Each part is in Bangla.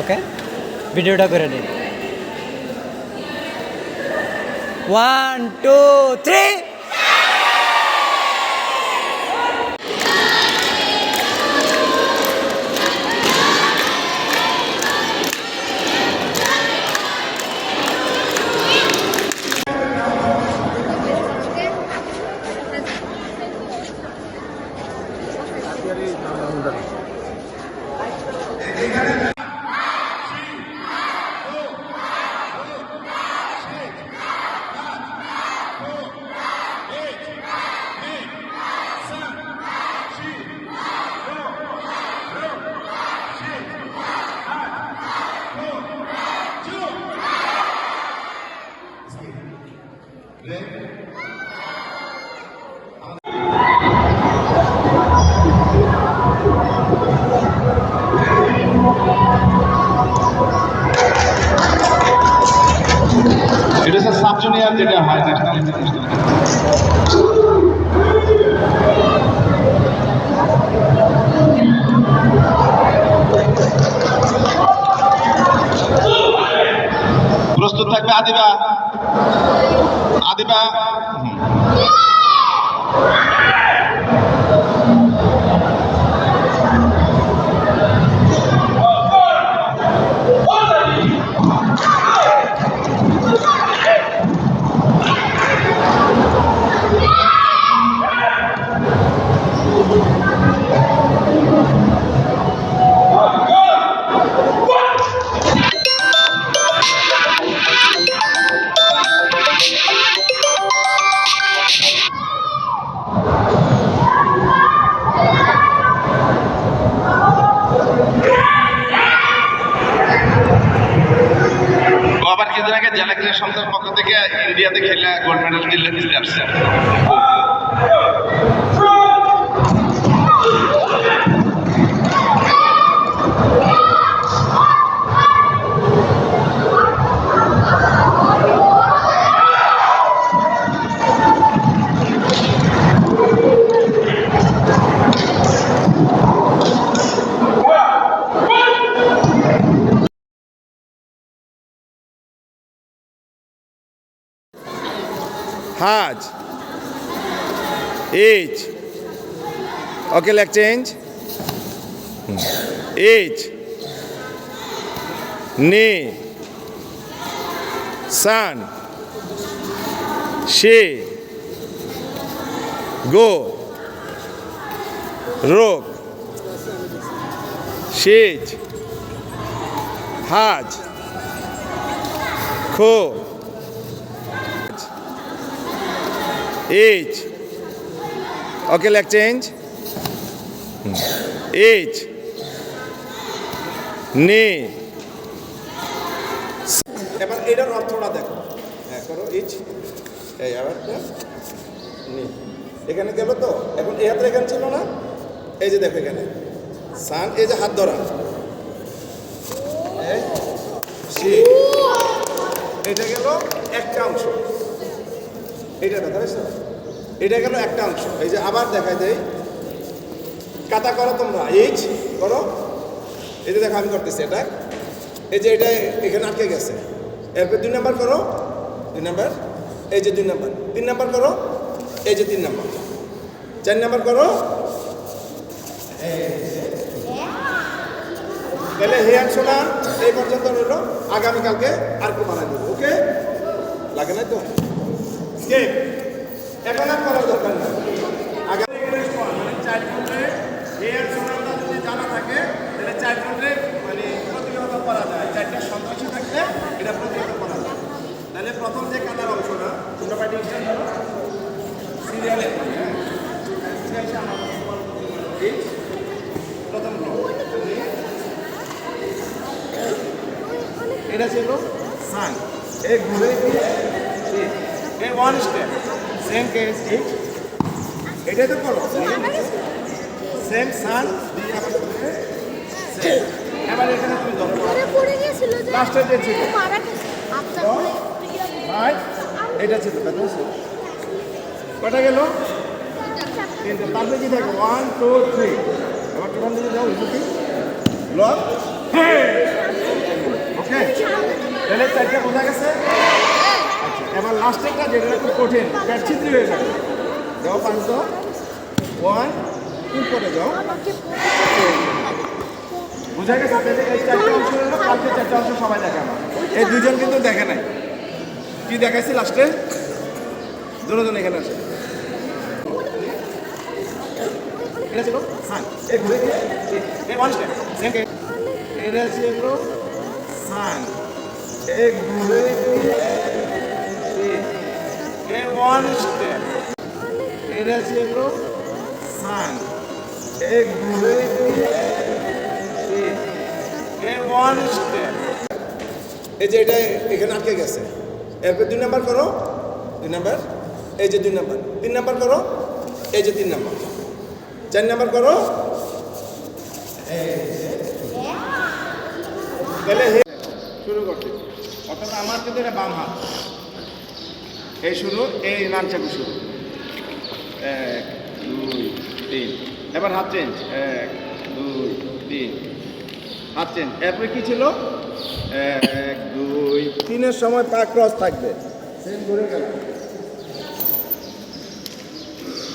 ওকে, ভিডিওটা করে নিন। 1 2 3। এটা হচ্ছে সাব জুনিয়র যেটা হয় ন্যাশনাল ইন্টারন্যাশনাল। প্রস্তুত থাকবে আদিবা। আদিবা আবার কিছুদিন আগে জেলা ক্রীড়া সংস্থার পক্ষ থেকে ইন্ডিয়াতে খেলা গোল্ড মেডেল দিল্লি আসছে। Haj. Age. Okay, leg change. Age. Knee. Sun. She. Go. Rock. Shade. Haj. Kho. Age. Okay, leg change. Age. Knee. এবার এটার অর্থটা দেখো। হ্যাঁ করো ইচ। এই আবার নি। এখানে গেল তো, এখন এই হাতটা এখানে ছিল না, এই যে দেখো এখানে সান, এই যে হাত ধরা, এটা গেল একটা অংশ, এইটা দেখা যাচ্ছে, এটা গেল একটা অংশ। এই যে আবার দেখা দেয়, কাটা করো তোমরা, এইচ করো, এই যে দেখো আমি করতেছি এটা, এই যে এটা এখানে আটকে গেছে, এরপর 2 নাম্বার করো, 2 নাম্বার, এই যে 2 নাম্বার, 3 নাম্বার করো, এই যে 3 নাম্বার, 4 নাম্বার করো, তাহলে হেয়ার শোনা এই পর্যন্ত রইল। আগামীকালকে আর একটু বানাই দেবো, ওকে? লাগে না তো স্কেপ, এখন আর করার দরকার নেই। আগামী মানে 4 ঘন্টায় হেয়ার শোনাটা যদি জানা থাকে তাহলে 4 ঘন্টায় মানে প্রতিহত করা যায়। 4টা সন্ত্রাসী থাকলে এটা প্রতিহত করা যায়। তাহলে প্রথম যে কাটার অংশটা তোমরা পাইটি স্টার্ট করো সিরিয়ালে, প্রথম এটা ছিল সান, এই ঘুরে গিয়ে এই 1 স্টেপ সেম কেস ইট, এটাই তো করো সেম সান দিয়ে এবার এখানে তুমি ধরো লাস্টে যে ছিল ভাই, এটা ছিল কটা গেল? 3টে, তারপরে কি দেখো 1 2 3, এবার টোটাল দিকে যাও, ব্লক ওকে, তাহলে চারটা বোঝা গেছে। আচ্ছা, এবার লাস্টেরটা যেটা খুব কঠিন, পেট ছিদ্রি হয়ে যাবে। যাও 5 দাও, 1 2 করে যাও। বুঝা গেছে? তাহলে এই চারটা অংশ হলো, কালকে চারটা অংশ সবাই দেখানো। এই দুজন কিন্তু দেখে নাই। কি দেখাইছি লাস্টে? দুজন এখানে আছে। এটা ছিল সান, এই ঘুরে গিয়ে এই ওয়ান স্টেপ সেম কে এটা ছিল সান, এই ঘুরে গিয়ে এই ওয়ান স্টেপ, এটা ছিল সান, এই ঘুরে গিয়ে এই ওয়ান স্টেপ। এই যে এটা এখানে আটকে গেছে, এরপর 2 নাম্বার করো, 2 নাম্বার, এই যে 2 নাম্বার, 3 নাম্বার করো, এই যে 3 নাম্বার, 4 নাম্বার করো, তাহলে শুরু করতে। অর্থাৎ আমার কিন্তু এটা বাম হাত, এই শুরু, এই নানচাকু শুরু, 1 2 3, এবার হাত চেঞ্জ, 1 2 3, হাত চেঞ্জ। এরপরে কি ছিল? 1 2 3 সময় পা ক্রস থাকবে, সেম ঘুরে গেল।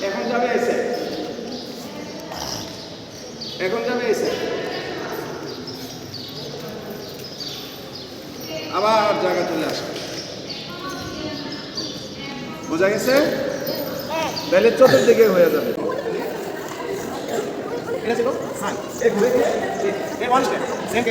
এখন যাবে এসে, এখন যাবে এসে, আবার জায়গা চলে আসবে। বোঝা গেছে? তাহলে চতুর্দিকে হয়ে যাবে। এটা ছিল সান, এই ঘুরে গিয়ে এই ওয়ান স্টেপ সেম